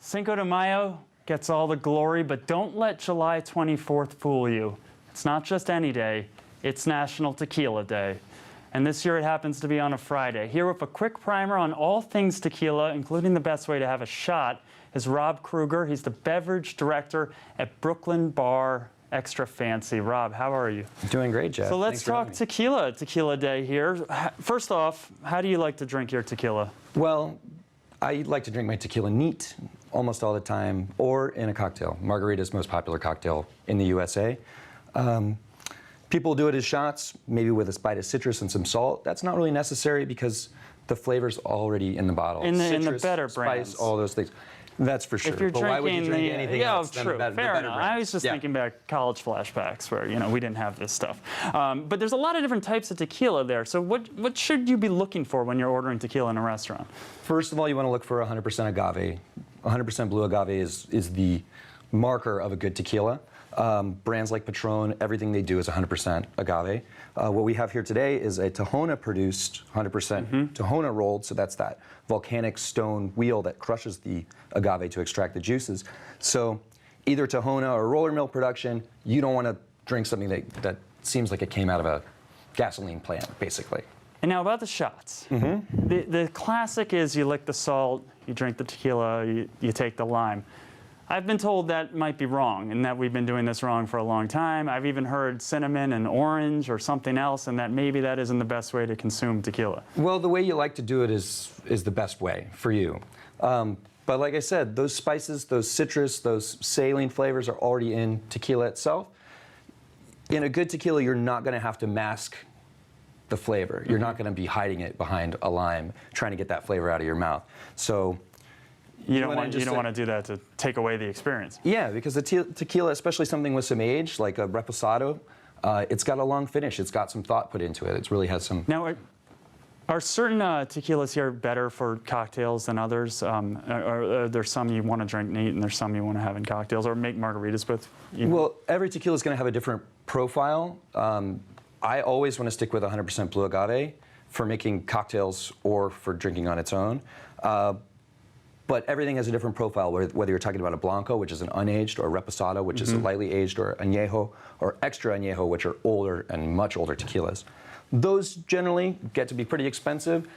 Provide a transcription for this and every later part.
Cinco de Mayo gets all the glory, but don't let July 24th fool you. It's not just any day, it's National Tequila Day. And this year it happens to be on a Friday. Here with a quick primer on all things tequila, including the best way to have a shot, is Rob Krueger. He's the beverage director at Brooklyn Bar Extra Fancy. Rob, how are you? Doing great, Jeff. So let's talk tequila day here. First off, how do you like to drink your tequila? Well, I like to drink my tequila neat almost all the time, or in a cocktail. Margarita's most popular cocktail in the USA. People do it as shots, maybe with a bite of citrus and some salt. That's not really necessary because the flavor's already in the bottle. In the Citrus, better spice, brands. all those things. That's for sure. If you're but why would you drink anything else true. than the better Fair enough. brands? I was just thinking back college flashbacks where, we didn't have this stuff. But there's a lot of different types of tequila there. So what should you be looking for when you're ordering tequila in a restaurant? First of all, you want to look for 100% agave. 100% blue agave is the marker of a good tequila. Brands like Patron, everything they do is 100% agave. What we have here today is a Tahona-produced 100% Tahona rolled, so that's that volcanic stone wheel that crushes the agave to extract the juices. So either Tahona or roller mill production, you don't want to drink something that seems like it came out of a gasoline plant, basically. And now about the shots. The classic is you lick the salt, you drink the tequila, you take the lime. I've been told that might be wrong, and that we've been doing this wrong for a long time. I've even heard cinnamon and orange or something else, and that maybe that isn't the best way to consume tequila. Well, the way you like to do it is the best way for you. But like I said, those spices, those citrus, those saline flavors are already in tequila itself. In a good tequila, you're not going to have to mask the flavor. You're not going to be hiding it behind a lime, trying to get that flavor out of your mouth. So you don't want to do that to take away the experience. Yeah, because the tequila, especially something with some age, like a reposado, it's got a long finish. It's got some thought put into it. It really has some. Now, are certain tequilas here better for cocktails than others? Are there some you want to drink neat and there's some you want to have in cocktails or make margaritas with? Well, every tequila is going to have a different profile. I always want to stick with 100% blue agave for making cocktails or for drinking on its own. But everything has a different profile, whether you're talking about a Blanco, which is an unaged, or a Reposado, which is a lightly aged, or Añejo, or Extra Añejo, which are older and much older tequilas. Those generally get to be pretty expensive.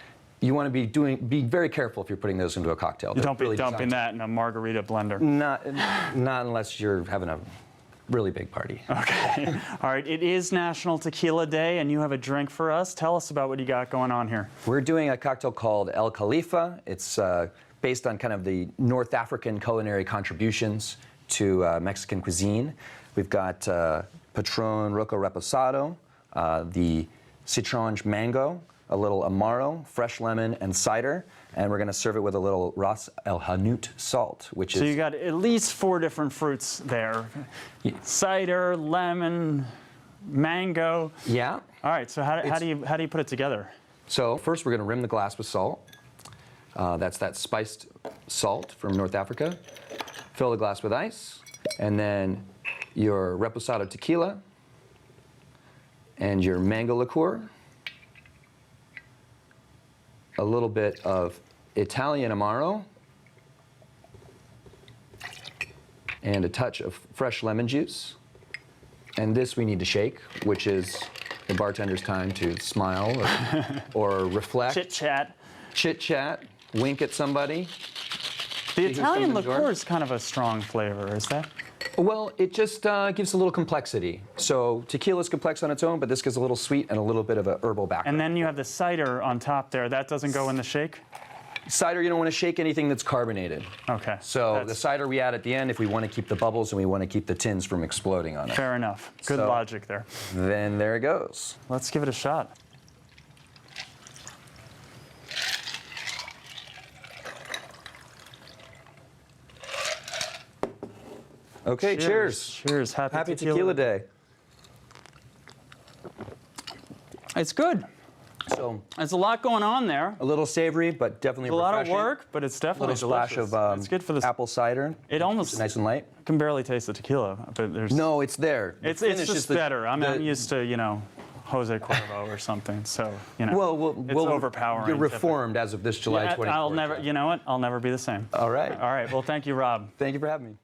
You want to be very careful if you're putting those into a cocktail. You don't be dumping that in a margarita blender. Not unless you're having a really big party. Okay. All right, it is National Tequila Day, and you have a drink for us. Tell us about what you got going on here. We're doing a cocktail called El Khalifa. It's based on kind of the North African culinary contributions to Mexican cuisine. We've got Patron Roco Reposado, the Citronge Mango, a little Amaro, fresh lemon, and cider. And we're going to serve it with a little Ras El Hanout salt, which is... So you got at least 4 different fruits there. Yeah. Cider, lemon, mango. Yeah. All right, so how do you put it together? So first we're going to rim the glass with salt. That's that spiced salt from North Africa. Fill the glass with ice, and then your Reposado tequila, and your mango liqueur, a little bit of Italian Amaro, and a touch of fresh lemon juice. And this we need to shake, which is the bartender's time to smile or reflect. Chit-chat. Chit-chat. Wink at somebody. The Italian liqueur is kind of a strong flavor, is that? Well, it just gives a little complexity. So tequila is complex on its own, but this gives a little sweet and a little bit of a herbal background. And then you have the cider on top there. That doesn't go in the shake? Cider, you don't want to shake anything that's carbonated. Okay. So the cider we add at the end if we want to keep the bubbles and we want to keep the tins from exploding on it. Fair enough. Good logic there. Then there it goes. Let's give it a shot. Okay, cheers. Cheers. Happy Tequila Day. It's good. So there's a lot going on there. A little savory, but definitely refreshing. A lot of work, but it's definitely a little splash of it's good for this apple cider. It almost nice and light. I can barely taste the tequila, but there's no, it's there. It's just better. I'm used to Jose Cuervo or something. So, you know, it's well, overpowering. You're reformed as of this July 24th. I'll never, you know what? I'll never be the same. All right. All right. Well, thank you, Rob. Thank you for having me.